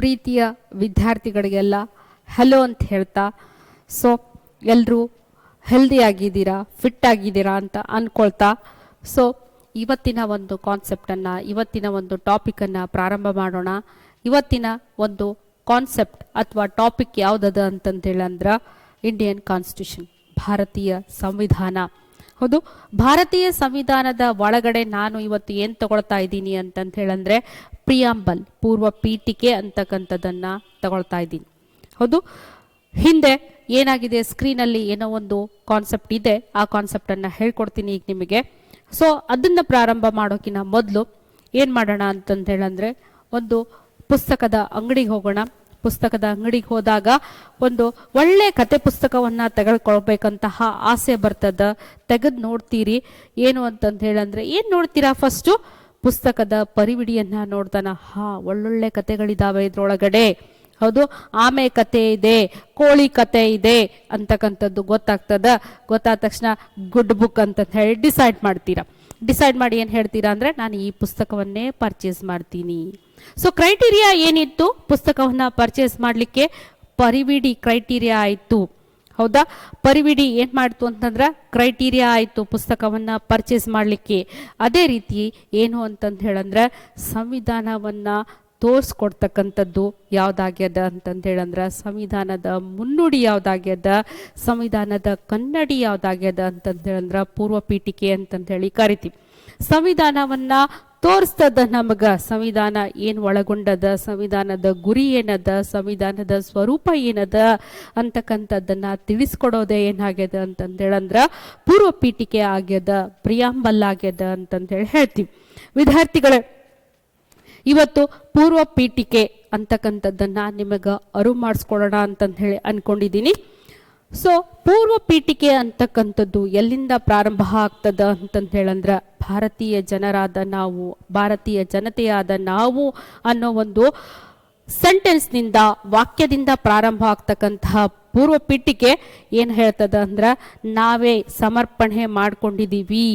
ಪ್ರೀತಿಯ ವಿದ್ಯಾರ್ಥಿಗಳಿಗೆಲ್ಲ ಹಲೋ ಅಂತ ಹೇಳ್ತಾ, ಸೊ ಎಲ್ಲರೂ ಹೆಲ್ದಿ ಆಗಿದ್ದೀರಾ, ಫಿಟ್ ಆಗಿದ್ದೀರಾ ಅಂತ ಅಂದ್ಕೊಳ್ತಾ, ಸೊ ಇವತ್ತಿನ ಒಂದು ಕಾನ್ಸೆಪ್ಟನ್ನು, ಇವತ್ತಿನ ಒಂದು ಟಾಪಿಕನ್ನು ಪ್ರಾರಂಭ ಮಾಡೋಣ. ಇವತ್ತಿನ ಒಂದು ಕಾನ್ಸೆಪ್ಟ್ ಅಥವಾ ಟಾಪಿಕ್ ಯಾವುದದ ಅಂತಂತೇಳಂದ್ರೆ ಇಂಡಿಯನ್ ಕಾನ್ಸ್ಟಿಟ್ಯೂಷನ್, ಭಾರತೀಯ ಸಂವಿಧಾನ. ಹೌದು, ಭಾರತೀಯ ಸಂವಿಧಾನದ ಒಳಗಡೆ ನಾನು ಇವತ್ತು ಏನು ತಗೊಳ್ತಾ ಇದ್ದೀನಿ ಅಂತಂತ ಹೇಳಂದ್ರೆ ಪ್ರಿಯಾಂಬಲ್, ಪೂರ್ವ ಪೀಠಿಕೆ ಅಂತಕ್ಕಂಥದ್ದನ್ನು ತಗೊಳ್ತಾ ಇದ್ದೀನಿ. ಹೌದು, ಹಿಂದೆ ಏನಾಗಿದೆ ಸ್ಕ್ರೀನಲ್ಲಿ ಏನೋ ಒಂದು ಕಾನ್ಸೆಪ್ಟ್ ಇದೆ, ಆ ಕಾನ್ಸೆಪ್ಟನ್ನು ಹೇಳ್ಕೊಡ್ತೀನಿ ಈಗ ನಿಮಗೆ. ಸೊ ಅದನ್ನು ಪ್ರಾರಂಭ ಮಾಡೋಕ್ಕಿಂತ ಮೊದಲು ಏನು ಮಾಡೋಣ ಅಂತಂತ ಹೇಳಂದ್ರೆ ಒಂದು ಪುಸ್ತಕದ ಅಂಗಡಿಗೆ ಹೋಗೋಣ. ಪುಸ್ತಕದ ಅಂಗಡಿಗೆ ಹೋದಾಗ ಒಂದು ಒಳ್ಳೆ ಕತೆ ಪುಸ್ತಕವನ್ನು ತೆಗೆದುಕೊಳ್ಬೇಕಂತಹ ಆಸೆ ಬರ್ತದ. ತೆಗೆದು ನೋಡ್ತೀರಿ, ಏನು ಅಂತಂತ ಹೇಳಂದ್ರೆ ಏನು ನೋಡ್ತೀರಾ, ಫಸ್ಟು ಪುಸ್ತಕದ ಪರಿವಿಡಿಯನ್ನು ನೋಡ್ತಾನ. ಒಳ್ಳೊಳ್ಳೆ ಕತೆಗಳಿದಾವೆ ಇದ್ರೊಳಗಡೆ. ಹೌದು, ಆಮೆ ಕತೆ ಇದೆ, ಕೋಳಿ ಕತೆ ಇದೆ ಅಂತಕ್ಕಂಥದ್ದು ಗೊತ್ತಾಗ್ತದ. ಗೊತ್ತಾದ ತಕ್ಷಣ ಗುಡ್ ಬುಕ್ ಅಂತ ಹೇಳಿ ಡಿಸೈಡ್ ಮಾಡ್ತೀರಾ. ಡಿಸೈಡ್ ಮಾಡಿ ಏನು ಹೇಳ್ತೀರಾ ಅಂದರೆ ನಾನು ಈ ಪುಸ್ತಕವನ್ನೇ ಪರ್ಚೇಸ್ ಮಾಡ್ತೀನಿ. ಸೊ ಕ್ರೈಟೀರಿಯಾ ಏನಿತ್ತು ಪುಸ್ತಕವನ್ನು ಪರ್ಚೇಸ್ ಮಾಡಲಿಕ್ಕೆ? ಪರಿವಿಡಿ ಕ್ರೈಟೀರಿಯಾ ಆಯಿತು. ಹೌದಾ, ಪರಿವಿಡಿ ಏನು ಮಾಡ್ತು ಅಂತಂದ್ರೆ ಕ್ರೈಟೀರಿಯಾ ಆಯಿತು ಪುಸ್ತಕವನ್ನು ಪರ್ಚೇಸ್ ಮಾಡಲಿಕ್ಕೆ. ಅದೇ ರೀತಿ ಏನು ಅಂತಂದು ಹೇಳಂದ್ರೆ ಸಂವಿಧಾನವನ್ನು ತೋರಿಸ್ಕೊಡ್ತಕ್ಕಂಥದ್ದು ಯಾವುದಾಗ್ಯದ ಅಂತಂದು ಹೇಳಂದ್ರೆ ಸಂವಿಧಾನದ ಮುನ್ನುಡಿ ಯಾವುದಾಗ್ಯದ, ಸಂವಿಧಾನದ ಕನ್ನಡಿ ಯಾವುದಾಗ್ಯದ ಅಂತಂದು ಹೇಳಂದ್ರೆ ಪೂರ್ವ ಪೀಠಿಕೆ ಅಂತಂದು ಹೇಳಿ ಕರಿತೀವಿ. ಸಂವಿಧಾನವನ್ನು ತೋರಿಸ್ತದ ನಮಗೆ, ಸಂವಿಧಾನ ಏನು ಒಳಗೊಂಡದ, ಸಂವಿಧಾನದ ಗುರಿ ಏನದ, ಸಂವಿಧಾನದ ಸ್ವರೂಪ ಏನದ ಅಂತಕ್ಕಂಥದ್ದನ್ನು ತಿಳಿಸ್ಕೊಡೋದೇ ಏನಾಗ್ಯದ ಅಂತಂದೇಳಂದ್ರೆ ಪೂರ್ವ ಪೀಠಿಕೆ ಆಗ್ಯದ, ಪ್ರಿಯಾಂಬಲ್ ಆಗ್ಯದ ಅಂತಂದೇಳಿ ಹೇಳ್ತೀವಿ. ವಿದ್ಯಾರ್ಥಿಗಳೇ, ಇವತ್ತು ಪೂರ್ವ ಪೀಠಿಕೆ ಅಂತಕ್ಕಂಥದ್ದನ್ನು ನಿಮಗೆ ಅರಿವು ಮಾಡಿಸ್ಕೊಡೋಣ ಅಂತಂದು ಹೇಳಿ ಅಂದ್ಕೊಂಡಿದ್ದೀನಿ. ಸೊ ಪೂರ್ವ ಪೀಠಿಕೆ ಅಂತಕ್ಕಂಥದ್ದು ಎಲ್ಲಿಂದ ಪ್ರಾರಂಭ ಆಗ್ತದ ಅಂತಂದು ಹೇಳಂದ್ರೆ ಭಾರತೀಯ ಜನರಾದ ನಾವು, ಭಾರತೀಯ ಜನತೆಯಾದ ನಾವು ಅನ್ನೋ ಒಂದು ಸೆಂಟೆನ್ಸ್ನಿಂದ, ವಾಕ್ಯದಿಂದ ಪ್ರಾರಂಭ ಆಗ್ತಕ್ಕಂತಹ ಪೂರ್ವ ಪೀಠಿಕೆ ಏನು ಹೇಳ್ತದ ಅಂದ್ರೆ ನಾವೇ ಸಮರ್ಪಣೆ ಮಾಡ್ಕೊಂಡಿದ್ದೀವಿ.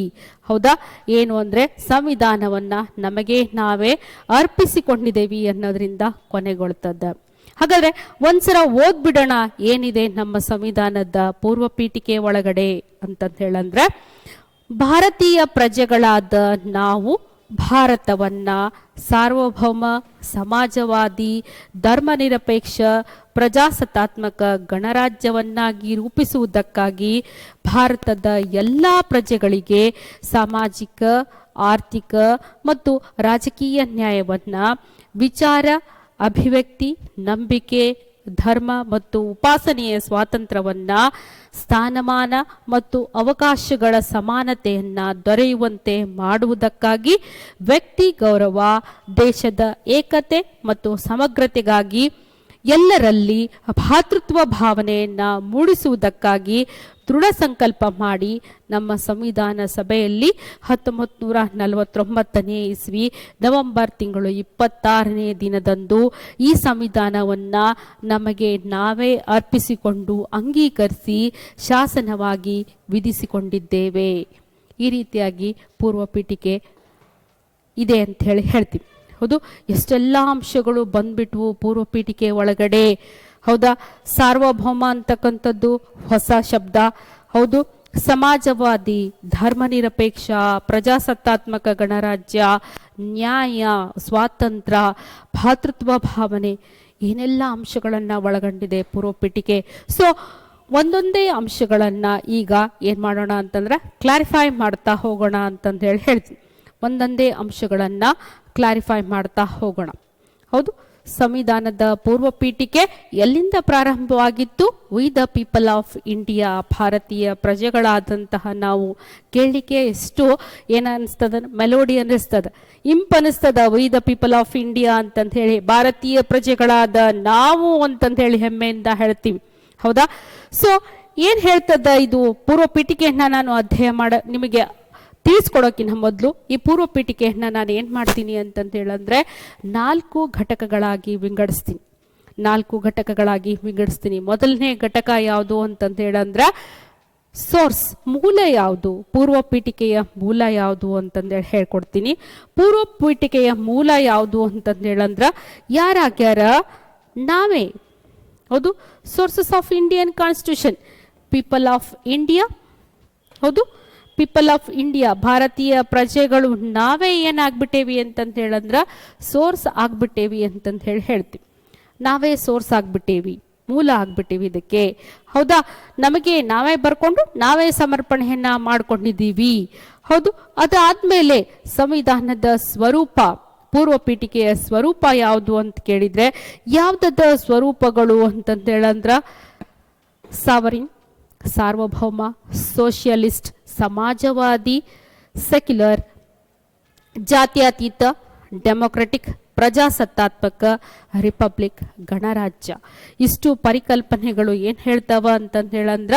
ಹೌದಾ, ಏನು ಅಂದರೆ ಸಂವಿಧಾನವನ್ನು ನಮಗೆ ನಾವೇ ಅರ್ಪಿಸಿಕೊಂಡಿದ್ದೇವೆ ಅನ್ನೋದ್ರಿಂದ ಕೊನೆಗೊಳ್ತದ. ಹಾಗಾದ್ರೆ ಒಂದ್ಸಲ ಓದ್ಬಿಡೋಣ ಏನಿದೆ ನಮ್ಮ ಸಂವಿಧಾನದ ಪೂರ್ವ ಪೀಠಿಕೆ ಒಳಗಡೆ ಅಂತಂತ ಹೇಳಂದ್ರೆ, ಭಾರತೀಯ ಪ್ರಜೆಗಳಾದ ನಾವು ಭಾರತವನ್ನ ಸಾರ್ವಭೌಮ, ಸಮಾಜವಾದಿ, ಧರ್ಮನಿರಪೇಕ್ಷ, ಪ್ರಜಾಸತ್ತಾತ್ಮಕ ಗಣರಾಜ್ಯವನ್ನಾಗಿ ರೂಪಿಸುವುದಕ್ಕಾಗಿ ಭಾರತದ ಎಲ್ಲ ಪ್ರಜೆಗಳಿಗೆ ಸಾಮಾಜಿಕ, ಆರ್ಥಿಕ ಮತ್ತು ರಾಜಕೀಯ ನ್ಯಾಯವನ್ನು, ವಿಚಾರ, ಅಭಿವ್ಯಕ್ತಿ, ನಂಬಿಕೆ, ಧರ್ಮ ಮತ್ತು ಉಪಾಸನೆಯ ಸ್ವಾತಂತ್ರ್ಯವನ್ನು, ಸ್ಥಾನಮಾನ ಮತ್ತು ಅವಕಾಶಗಳ ಸಮಾನತೆಯನ್ನು ದೊರೆಯುವಂತೆ ಮಾಡುವುದಕ್ಕಾಗಿ, ವ್ಯಕ್ತಿ ಗೌರವ, ದೇಶದ ಏಕತೆ ಮತ್ತು ಸಮಗ್ರತೆಗಾಗಿ, ಎಲ್ಲರಲ್ಲಿ ಭಾತೃತ್ವ ಭಾವನೆಯನ್ನು ಮೂಡಿಸುವುದಕ್ಕಾಗಿ ದೃಢ ಸಂಕಲ್ಪ ಮಾಡಿ ನಮ್ಮ ಸಂವಿಧಾನ ಸಭೆಯಲ್ಲಿ 1949 ಇಸ್ವಿ ನವೆಂಬರ್ ತಿಂಗಳು 26ನೇ ದಿನದಂದು ಈ ಸಂವಿಧಾನವನ್ನು ನಮಗೆ ನಾವೇ ಅರ್ಪಿಸಿಕೊಂಡು ಅಂಗೀಕರಿಸಿ ಶಾಸನವಾಗಿ ವಿಧಿಸಿಕೊಂಡಿದ್ದೇವೆ. ಈ ರೀತಿಯಾಗಿ ಪೂರ್ವ ಪೀಠಿಕೆ ಇದೆ ಅಂತ ಹೇಳ್ತೀವಿ. ಹೌದು, ಎಷ್ಟೆಲ್ಲ ಅಂಶಗಳು ಬಂದ್ಬಿಟ್ವು ಪೂರ್ವ ಪೀಠಿಕೆ ಒಳಗಡೆ. ಹೌದಾ, ಸಾರ್ವಭೌಮ ಅಂತಕ್ಕಂಥದ್ದು ಹೊಸ ಶಬ್ದ. ಹೌದು, ಸಮಾಜವಾದಿ, ಧರ್ಮನಿರಪೇಕ್ಷ, ಪ್ರಜಾಸತ್ತಾತ್ಮಕ ಗಣರಾಜ್ಯ, ನ್ಯಾಯ, ಸ್ವಾತಂತ್ರ್ಯ, ಭಾತೃತ್ವ ಭಾವನೆ, ಏನೆಲ್ಲ ಅಂಶಗಳನ್ನು ಒಳಗೊಂಡಿದೆ ಪೂರ್ವ ಪೀಠಿಕೆ. ಸೊ ಒಂದೊಂದೇ ಅಂಶಗಳನ್ನು ಈಗ ಏನು ಮಾಡೋಣ ಅಂತಂದ್ರೆ ಕ್ಲಾರಿಫೈ ಮಾಡ್ತಾ ಹೋಗೋಣ ಅಂತಂದು ಹೇಳ್ತೀನಿ. ಒಂದೊಂದೇ ಅಂಶಗಳನ್ನು ಕ್ಲಾರಿಫೈ ಮಾಡ್ತಾ ಹೋಗೋಣ. ಹೌದು, ಸಂವಿಧಾನದ ಪೂರ್ವ ಪೀಠಿಕೆ ಎಲ್ಲಿಂದ ಪ್ರಾರಂಭವಾಗಿತ್ತು? We the people of India, ಭಾರತೀಯ ಪ್ರಜೆಗಳಾದಂತಹ ನಾವು. ಕೇಳಲಿಕ್ಕೆ ಎಷ್ಟು ಏನನ್ನಿಸ್ತದ, ಮೆಲೋಡಿ ಅನ್ನಿಸ್ತದ, ಇಂಪನಿಸ್ತದ. We the people of India ಅಂತಂತ ಹೇಳಿ, ಭಾರತೀಯ ಪ್ರಜೆಗಳಾದ ನಾವು ಅಂತಂತ ಹೇಳಿ ಹೆಮ್ಮೆಯಿಂದ ಹೇಳ್ತೀವಿ. ಹೌದಾ, ಸೊ ಏನು ಹೇಳ್ತದ ಇದು ಪೂರ್ವ ಪೀಠಿಕೆಯನ್ನು ನಾನು ಅಧ್ಯಯನ ನಿಮಗೆ ತಿಳಿಸ್ಕೊಡೋಕ್ಕಿಂತ ಮೊದಲು ಈ ಪೂರ್ವ ಪೀಠಿಕೆಯನ್ನು ನಾನು ಏನು ಮಾಡ್ತೀನಿ ಅಂತಂತ ಹೇಳಂದ್ರೆ 4 ಘಟಕಗಳಾಗಿ ವಿಂಗಡಿಸ್ತೀನಿ. 4 ಘಟಕಗಳಾಗಿ ವಿಂಗಡಿಸ್ತೀನಿ. ಮೊದಲನೇ ಘಟಕ ಯಾವುದು ಅಂತಂತ ಹೇಳಂದ್ರೆ ಸೋರ್ಸ್ ಮೂಲ ಯಾವುದು, ಪೂರ್ವ ಪೀಠಿಕೆಯ ಮೂಲ ಯಾವುದು ಅಂತಂದೇಳಿ ಹೇಳ್ಕೊಡ್ತೀನಿ. ಪೂರ್ವ ಪೀಠಿಕೆಯ ಮೂಲ ಯಾವುದು ಅಂತಂದೇಳಂದ್ರ ಯಾರಾಗ್ಯಾರ? ನಾವೇ. ಹೌದು. Sources of Indian constitution, people of India. ಹೌದು, ಪೀಪಲ್ ಆಫ್ ಇಂಡಿಯಾ, ಭಾರತೀಯ ಪ್ರಜೆಗಳು ನಾವೇ ಏನಾಗ್ಬಿಟ್ಟೇವಿ ಅಂತಂತ ಹೇಳಂದ್ರ ಸೋರ್ಸ್ ಆಗ್ಬಿಟ್ಟೇವಿ ಅಂತಂತ ಹೇಳ್ತೀವಿ. ನಾವೇ ಸೋರ್ಸ್ ಆಗ್ಬಿಟ್ಟೇವಿ, ಮೂಲ ಆಗ್ಬಿಟ್ಟೇವಿ ಇದಕ್ಕೆ. ಹೌದಾ, ನಮಗೆ ನಾವೇ ಬರ್ಕೊಂಡು ನಾವೇ ಸಮರ್ಪಣೆಯನ್ನ ಮಾಡ್ಕೊಂಡಿದ್ದೀವಿ. ಹೌದು. ಅದಾದ್ಮೇಲೆ ಸಂವಿಧಾನದ ಸ್ವರೂಪ, ಪೂರ್ವ ಪೀಠಿಕೆಯ ಸ್ವರೂಪ ಯಾವುದು ಅಂತ ಕೇಳಿದ್ರೆ ಯಾವ್ದದ ಸ್ವರೂಪಗಳು ಅಂತಂತ ಹೇಳಂದ್ರ ಸಾವರಿನ್, ಸಾರ್ವಭೌಮ, ಸೋಷಿಯಲಿಸ್ಟ್, ಸಮಾಜವಾದಿ, ಸೆಕ್ಯುಲರ್, ಜಾತ್ಯತೀತ, ಡೆಮೊಕ್ರೆಟಿಕ್, ಪ್ರಜಾಸತ್ತಾತ್ಮಕ, ರಿಪಬ್ಲಿಕ್, ಗಣರಾಜ್ಯ. ಇಷ್ಟು ಪರಿಕಲ್ಪನೆಗಳು ಏನ್ ಹೇಳ್ತಾವ ಅಂತಂದ ಹೇಳಂದ್ರ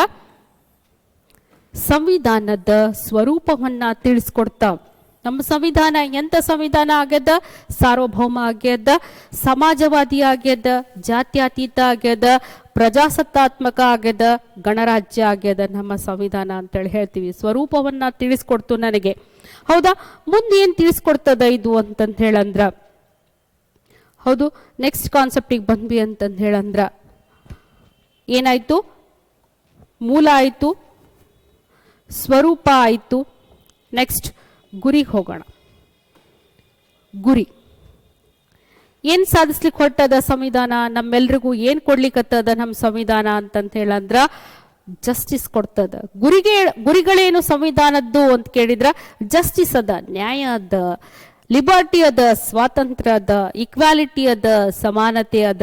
ಸಂವಿಧಾನದ ಸ್ವರೂಪವನ್ನ ತಿಳಿಸ್ಕೊಡ್ತಾವ. ನಮ್ಮ ಸಂವಿಧಾನ ಎಂತ ಸಂವಿಧಾನ ಆಗ್ಯದ? ಸಾರ್ವಭೌಮ ಆಗ್ಯದ, ಸಮಾಜವಾದಿ ಆಗ್ಯದ, ಜಾತ್ಯತೀತ ಆಗ್ಯದ, ಪ್ರಜಾಸತ್ತಾತ್ಮಕ ಆಗ್ಯದ, ಗಣರಾಜ್ಯ ಆಗ್ಯದ ನಮ್ಮ ಸಂವಿಧಾನ ಅಂತೇಳಿ ಹೇಳ್ತೀವಿ. ಸ್ವರೂಪವನ್ನ ತಿಳಿಸ್ಕೊಡ್ತು ನನಗೆ. ಹೌದಾ, ಮುಂದೆ ಏನ್ ತಿಳಿಸ್ಕೊಡ್ತದ ಇದು ಅಂತಂತ ಹೇಳಂದ್ರ, ಹೌದು, ನೆಕ್ಸ್ಟ್ ಕಾನ್ಸೆಪ್ಟಿಗೆ ಬಂದ್ವಿ ಅಂತಂದ ಹೇಳಂದ್ರ ಏನಾಯ್ತು? ಮೂಲ ಆಯ್ತು, ಸ್ವರೂಪ ಆಯ್ತು. ನೆಕ್ಸ್ಟ್ ಗುರಿಗೆ ಹೋಗೋಣ. ಗುರಿ ಏನ್ ಸಾಧಿಸ್ಲಿಕ್ಕೆ ಹೊರಟದ ಸಂವಿಧಾನ? ನಮ್ಮೆಲ್ರಿಗೂ ಏನ್ ಕೊಡ್ಲಿಕ್ಕತ್ತದ ನಮ್ಮ ಸಂವಿಧಾನ ಅಂತಂತ ಹೇಳಂದ್ರ ಜಸ್ಟಿಸ್ ಕೊಡ್ತದ. ಗುರಿಗಳೇನು ಸಂವಿಧಾನದ್ದು ಅಂತ ಕೇಳಿದ್ರ ಜಸ್ಟಿಸ್ ಅದ, ನ್ಯಾಯ ಅದ, ಲಿಬರ್ಟಿ ಅದ, ಸ್ವಾತಂತ್ರ್ಯ ಅದ, ಈಕ್ವಾಲಿಟಿ ಅದ, ಸಮಾನತೆ ಅದ,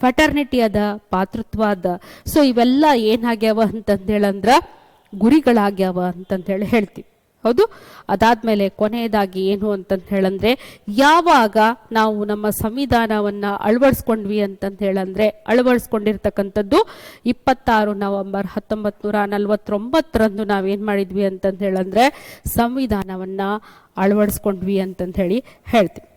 ಫೆಟರ್ನಿಟಿ ಅದ, ಪಾತೃತ್ವ ಅದ. ಸೊ ಇವೆಲ್ಲ ಏನಾಗ್ಯಾವ ಅಂತಂದ ಹೇಳಂದ್ರ ಗುರಿಗಳಾಗ್ಯಾವ ಅಂತಂತ ಹೇಳ್ತೀವಿ. ಹೌದು. ಅದಾದ್ಮೇಲೆ ಕೊನೆಯದಾಗಿ ಏನು ಅಂತಂತ ಹೇಳಂದ್ರೆ ಯಾವಾಗ ನಾವು ನಮ್ಮ ಸಂವಿಧಾನವನ್ನ ಅಳವಡಿಸ್ಕೊಂಡ್ವಿ ಅಂತಂತ ಹೇಳಂದ್ರೆ ಅಳವಡಿಸ್ಕೊಂಡಿರ್ತಕ್ಕಂಥದ್ದು 26 ನವೆಂಬರ್ 1949 ನಾವೇನ್ ಮಾಡಿದ್ವಿ ಅಂತಂತ ಹೇಳಂದ್ರೆ ಸಂವಿಧಾನವನ್ನ ಅಳವಡಿಸ್ಕೊಂಡ್ವಿ ಅಂತಂತ ಹೇಳ್ತೀವಿ.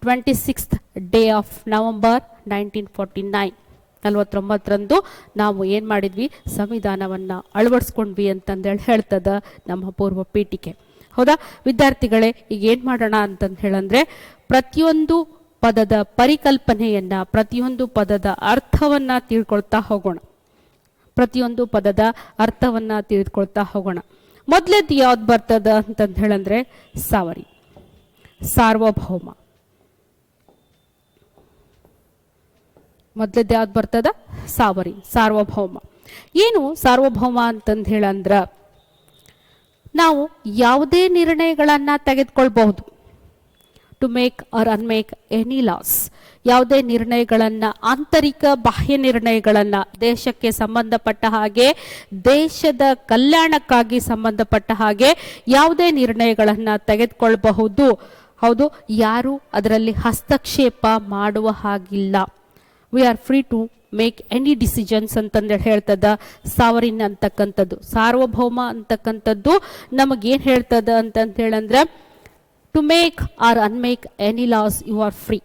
26th day of November 1949, 49 ನಾವು ಏನ್ ಮಾಡಿದ್ವಿ? ಸಂವಿಧಾನವನ್ನ ಅಳವಡಿಸ್ಕೊಂಡ್ವಿ ಅಂತಂದೇಳಿ ಹೇಳ್ತದ ನಮ್ಮ ಪೂರ್ವ ಪೀಠಿಕೆ. ಹೌದಾ ವಿದ್ಯಾರ್ಥಿಗಳೇ, ಈಗ ಏನ್ ಮಾಡೋಣ ಅಂತಂದ ಹೇಳಂದ್ರೆ ಪ್ರತಿಯೊಂದು ಪದದ ಪರಿಕಲ್ಪನೆಯನ್ನ, ಪ್ರತಿಯೊಂದು ಪದದ ಅರ್ಥವನ್ನ ತಿಳ್ಕೊಳ್ತಾ ಹೋಗೋಣ. ಪ್ರತಿಯೊಂದು ಪದದ ಅರ್ಥವನ್ನ ತಿಳಿದುಕೊಳ್ತಾ ಹೋಗೋಣ. ಮೊದಲೇದು ಯಾವ್ದು ಬರ್ತದ ಅಂತಂದ ಹೇಳಂದ್ರೆ ಸಾವರಿ, ಸಾರ್ವಭೌಮ. ಮೊದಲೇದು ಯಾವ್ದು ಬರ್ತದ? ಸಾವರಿ, ಸಾರ್ವಭೌಮ. ಏನು ಸಾರ್ವಭೌಮ ಅಂತಂದ ಹೇಳಂದ್ರ ನಾವು ಯಾವುದೇ ನಿರ್ಣಯಗಳನ್ನ ತೆಗೆದುಕೊಳ್ಬಹುದು. To make or unmake any laws. ಯಾವುದೇ ನಿರ್ಣಯಗಳನ್ನ, ಆಂತರಿಕ ಬಾಹ್ಯ ನಿರ್ಣಯಗಳನ್ನ, ದೇಶಕ್ಕೆ ಸಂಬಂಧಪಟ್ಟ ಹಾಗೆ, ದೇಶದ ಕಲ್ಯಾಣಕ್ಕಾಗಿ ಸಂಬಂಧಪಟ್ಟ ಹಾಗೆ ಯಾವುದೇ ನಿರ್ಣಯಗಳನ್ನ ತೆಗೆದುಕೊಳ್ಬಹುದು. ಹೌದು, ಯಾರು ಅದರಲ್ಲಿ ಹಸ್ತಕ್ಷೇಪ ಮಾಡುವ ಹಾಗಿಲ್ಲ. We are free to make any decisions ಅಂತಂದೇಳಿ ಹೇಳ್ತದ ಸಾವರಿನ್ ಅಂತಕ್ಕಂಥದ್ದು. ಸಾರ್ವಭೌಮ ಅಂತಕ್ಕಂಥದ್ದು ನಮಗೇನು ಹೇಳ್ತದ ಅಂತಂತ ಹೇಳಂದ್ರೆ to make or unmake any laws you are free.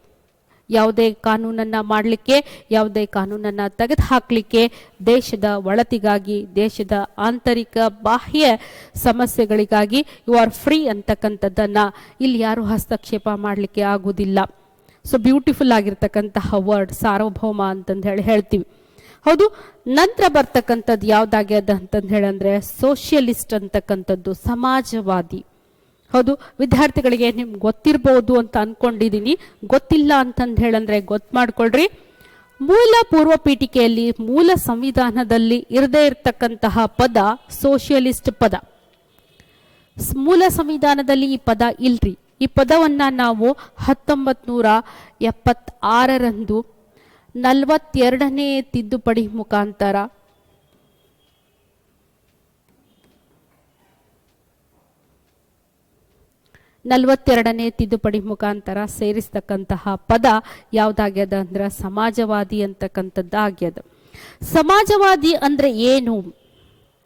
ಯಾವುದೇ ಕಾನೂನನ್ನ ಮಾಡಲಿಕ್ಕೆ, ಯಾವುದೇ ಕಾನೂನನ್ನ ತೆಗೆದು ಹಾಕಲಿಕ್ಕೆ, ದೇಶದ ಒಳತಿಗಾಗಿ, ದೇಶದ ಆಂತರಿಕ ಬಾಹ್ಯ ಸಮಸ್ಯೆಗಳಿಗಾಗಿ ಯು ಆರ್ ಫ್ರೀ ಅಂತಕ್ಕಂಥದ್ದನ್ನ ಇಲ್ಲಿ ಯಾರು ಹಸ್ತಕ್ಷೇಪ ಮಾಡಲಿಕ್ಕೆ ಆಗುವುದಿಲ್ಲ. ಸೊ ಬ್ಯೂಟಿಫುಲ್ ಆಗಿರ್ತಕ್ಕಂತಹ ವರ್ಡ್ ಸಾರ್ವಭೌಮ ಅಂತಂದು ಹೇಳ್ತೀವಿ. ಹೌದು. ನಂತರ ಬರ್ತಕ್ಕಂಥದ್ದು ಯಾವ್ದಾಗ್ಯದ ಅಂತಂದು ಹೇಳಂದ್ರೆ ಸೋಷಿಯಲಿಸ್ಟ್ ಅಂತಕ್ಕಂಥದ್ದು, ಸಮಾಜವಾದಿ. ಹೌದು ವಿದ್ಯಾರ್ಥಿಗಳಿಗೆ ನಿಮ್ಗೆ ಗೊತ್ತಿರ್ಬೋದು ಅಂತ ಅನ್ಕೊಂಡಿದೀನಿ. ಗೊತ್ತಿಲ್ಲ ಅಂತಂದು ಹೇಳಂದ್ರೆ ಗೊತ್ತು ಮಾಡ್ಕೊಳ್ರಿ. ಮೂಲ ಪೂರ್ವ ಪೀಠಿಕೆಯಲ್ಲಿ, ಮೂಲ ಸಂವಿಧಾನದಲ್ಲಿ ಇರದೇ ಇರತಕ್ಕಂತಹ ಪದ ಸೋಷಿಯಲಿಸ್ಟ್ ಪದ. ಮೂಲ ಸಂವಿಧಾನದಲ್ಲಿ ಈ ಪದ ಇಲ್ರಿ. ಈ ಪದವನ್ನ ನಾವು 1976 42ನೇ ತಿದ್ದುಪಡಿ ಮುಖಾಂತರ ಸೇರಿಸ್ತಕ್ಕಂತಹ ಪದ ಯಾವ್ದಾಗ್ಯದ ಅಂದ್ರ ಸಮಾಜವಾದಿ ಅಂತಕ್ಕಂಥದ್ದು ಆಗ್ಯದ. ಸಮಾಜವಾದಿ ಅಂದ್ರೆ ಏನು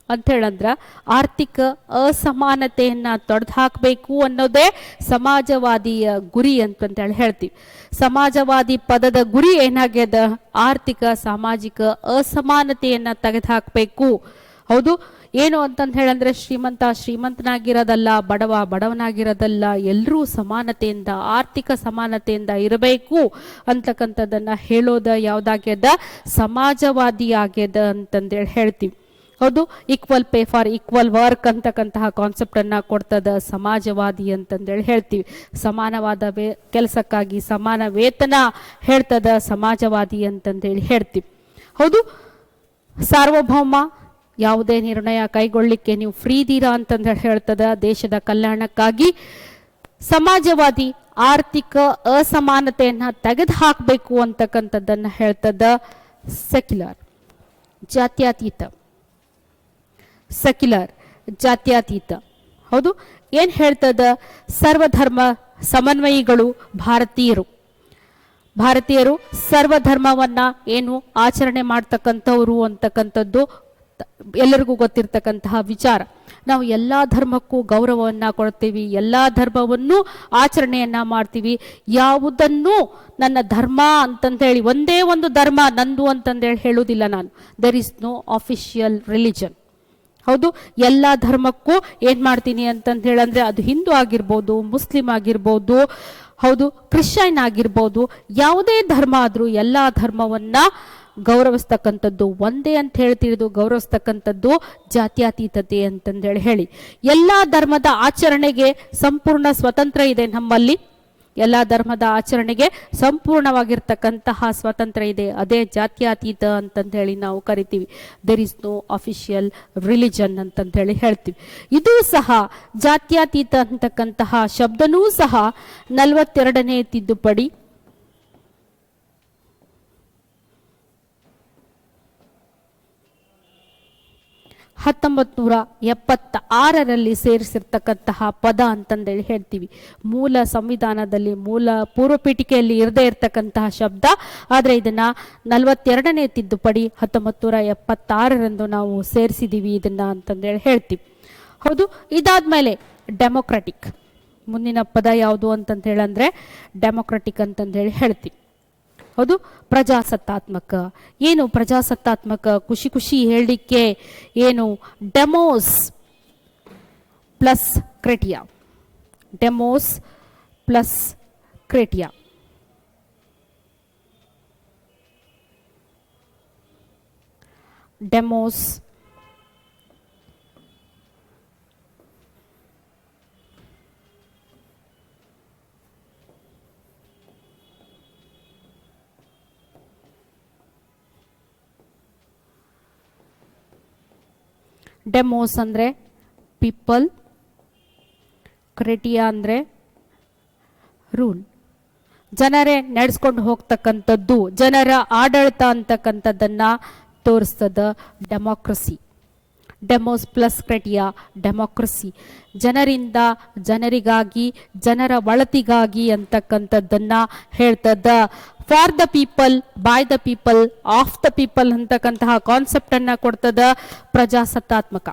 ಅಂತ ಹೇಳಂದ್ರ ಆರ್ಥಿಕ ಅಸಮಾನತೆಯನ್ನ ತೊಡೆದು ಹಾಕಬೇಕು ಅನ್ನೋದೇ ಸಮಾಜವಾದಿಯ ಗುರಿ ಅಂತಂತೇಳಿ ಹೇಳ್ತೀವಿ. ಸಮಾಜವಾದಿ ಪದದ ಗುರಿ ಏನಾಗ್ಯದ? ಆರ್ಥಿಕ ಸಾಮಾಜಿಕ ಅಸಮಾನತೆಯನ್ನ ತೆಗೆದು ಹಾಕಬೇಕು. ಹೌದು. ಏನು ಅಂತಂದು ಹೇಳಂದ್ರೆ ಶ್ರೀಮಂತನಾಗಿರೋದಲ್ಲ, ಬಡವನಾಗಿರೋದಲ್ಲ, ಎಲ್ಲರೂ ಸಮಾನತೆಯಿಂದ, ಆರ್ಥಿಕ ಸಮಾನತೆಯಿಂದ ಇರಬೇಕು ಅಂತಕ್ಕಂಥದ್ದನ್ನ ಹೇಳೋದ ಯಾವ್ದಾಗ್ಯದ, ಸಮಾಜವಾದಿ ಆಗ್ಯದ ಅಂತಂದೇಳಿ ಹೇಳ್ತೀವಿ. ಹೌದು. Equal pay for equal work ಅಂತಕ್ಕಂತಹ ಕಾನ್ಸೆಪ್ಟ್ ಅನ್ನ ಕೊಡ್ತದ ಸಮಾಜವಾದಿ ಅಂತಂದೇಳಿ ಹೇಳ್ತೀವಿ. ಸಮಾನವಾದ ಕೆಲಸಕ್ಕಾಗಿ ಸಮಾನ ವೇತನ ಹೇಳ್ತದ ಸಮಾಜವಾದಿ ಅಂತಂದೇಳಿ ಹೇಳ್ತೀವಿ. ಹೌದು. ಸಾರ್ವಭೌಮ, ಯಾವುದೇ ನಿರ್ಣಯ ಕೈಗೊಳ್ಳಿಕ್ಕೆ ನೀವು ಫ್ರೀ ಇದೀರಾ ಅಂತಂದೇಳಿ ಹೇಳ್ತದ ದೇಶದ ಕಲ್ಯಾಣಕ್ಕಾಗಿ. ಸಮಾಜವಾದಿ ಆರ್ಥಿಕ ಅಸಮಾನತೆಯನ್ನ ತೆಗೆದು ಹಾಕಬೇಕು ಅಂತಕ್ಕಂಥದ್ದನ್ನ ಹೇಳ್ತದ ಸೆಕ್ಯುಲರ್, ಜಾತ್ಯತೀತ. ಸೆಕ್ಯುಲರ್, ಜಾತ್ಯತೀತ. ಹೌದು. ಏನ್ ಹೇಳ್ತದ, ಸರ್ವಧರ್ಮ ಸಮನ್ವಯಿಗಳು ಭಾರತೀಯರು ಸರ್ವಧರ್ಮವನ್ನ ಏನು ಆಚರಣೆ ಮಾಡ್ತಕ್ಕಂಥವ್ರು ಅಂತಕ್ಕಂಥದ್ದು ಎಲ್ಲರಿಗೂ ಗೊತ್ತಿರ್ತಕ್ಕಂತಹ ವಿಚಾರ. ನಾವು ಎಲ್ಲಾ ಧರ್ಮಕ್ಕೂ ಗೌರವವನ್ನ ಕೊಡ್ತೀವಿ, ಎಲ್ಲಾ ಧರ್ಮವನ್ನು ಆಚರಣೆಯನ್ನ ಮಾಡ್ತೀವಿ. ಯಾವುದನ್ನು ನನ್ನ ಧರ್ಮ ಅಂತಂದೇಳಿ, ಒಂದೇ ಒಂದು ಧರ್ಮ ನಂದು ಅಂತಂದೇಳಿ ಹೇಳುವುದಿಲ್ಲ ನಾನು. There is no official religion. ಹೌದು. ಎಲ್ಲ ಧರ್ಮಕ್ಕೂ ಏನ್ ಮಾಡ್ತೀನಿ ಅಂತಂದು ಹೇಳಂದ್ರೆ, ಅದು ಹಿಂದೂ ಆಗಿರ್ಬೋದು, ಮುಸ್ಲಿಂ ಆಗಿರ್ಬೋದು, ಹೌದು, ಕ್ರಿಶ್ಚಿಯನ್ ಆಗಿರ್ಬೋದು, ಯಾವುದೇ ಧರ್ಮ ಆದ್ರೂ ಎಲ್ಲಾ ಧರ್ಮವನ್ನ ಗೌರವಿಸ್ತಕ್ಕಂಥದ್ದು, ಒಂದೇ ಅಂತ ಹೇಳ್ತಿರೋದು ಗೌರವಿಸ್ತಕ್ಕಂಥದ್ದು ಜಾತ್ಯತೀತತೆ ಅಂತಂದೇಳಿ ಹೇಳಿ. ಎಲ್ಲಾ ಧರ್ಮದ ಆಚರಣೆಗೆ ಸಂಪೂರ್ಣ ಸ್ವತಂತ್ರ ಇದೆ ನಮ್ಮಲ್ಲಿ. ಎಲ್ಲ ಧರ್ಮದ ಆಚರಣೆಗೆ ಸಂಪೂರ್ಣವಾಗಿರ್ತಕ್ಕಂತಹ ಸ್ವಾತಂತ್ರ್ಯ ಇದೆ. ಅದೇ ಜಾತ್ಯತೀತ ಅಂತಂದೇಳಿ ನಾವು ಕರಿತೀವಿ. There is no official religion ಅಂತಂದೇಳಿ ಹೇಳ್ತೀವಿ. ಇದು ಸಹ ಜಾತ್ಯತೀತ ಅಂತಕ್ಕಂತಹ ಶಬ್ದನೂ ಸಹ 42ನೇ ತಿದ್ದುಪಡಿ 1976ರಲ್ಲಿ ಸೇರಿಸಿರ್ತಕ್ಕಂತಹ ಪದ ಅಂತಂದೇಳಿ ಹೇಳ್ತೀವಿ. ಮೂಲ ಸಂವಿಧಾನದಲ್ಲಿ, ಮೂಲ ಪೂರ್ವ ಪೀಠಿಕೆಯಲ್ಲಿ ಇರದೇ ಇರತಕ್ಕಂತಹ ಶಬ್ದ, ಆದರೆ ಇದನ್ನ 42ನೇ ತಿದ್ದುಪಡಿ 1976ರಂದು ನಾವು ಸೇರಿಸಿದೀವಿ ಇದನ್ನ ಅಂತಂದೇಳಿ ಹೇಳ್ತೀವಿ. ಹೌದು. ಇದಾದ್ಮೇಲೆ ಡೆಮೊಕ್ರೆಟಿಕ್, ಮುಂದಿನ ಪದ ಯಾವುದು ಅಂತಂತ ಹೇಳಂದ್ರೆ ಡೆಮೊಕ್ರೆಟಿಕ್ ಅಂತಂದೇಳಿ ಹೇಳ್ತೀವಿ. ಹೌದು. ಪ್ರಜಾಸತ್ತಾತ್ಮಕ. ಏನು ಪ್ರಜಾಸತ್ತಾತ್ಮಕ? ಖುಷಿ ಹೇಳಲಿಕ್ಕೆ ಏನು, demos plus kratia. Demos plus kratia. Demos demos ಅಂದ್ರೆ ಪೀಪಲ್, ಕ್ರೆಟಿಯಾ ಅಂದ್ರೆ ರೂಲ್. ಜನರೇ ನಡೆಸ್ಕೊಂಡು ಹೋಗ್ತಕ್ಕಂಥದ್ದು, ಜನರ ಆಡಳಿತ ಅಂತಕ್ಕಂಥದ್ದನ್ನ ತೋರಿಸ್ತದ democracy. Demos plus kratia, democracy. ಜನರಿಂದ ಜನರಿಗಾಗಿ, ಜನರ ಒಳತಿಗಾಗಿ ಅಂತಕ್ಕಂಥದ್ದನ್ನ ಹೇಳ್ತದ. For the people, by the people, of the people ಅಂತಕ್ಕಂತಹ ಕಾನ್ಸೆಪ್ಟ್ ಅನ್ನ ಕೊಡ್ತದ ಪ್ರಜಾಸತ್ತಾತ್ಮಕ.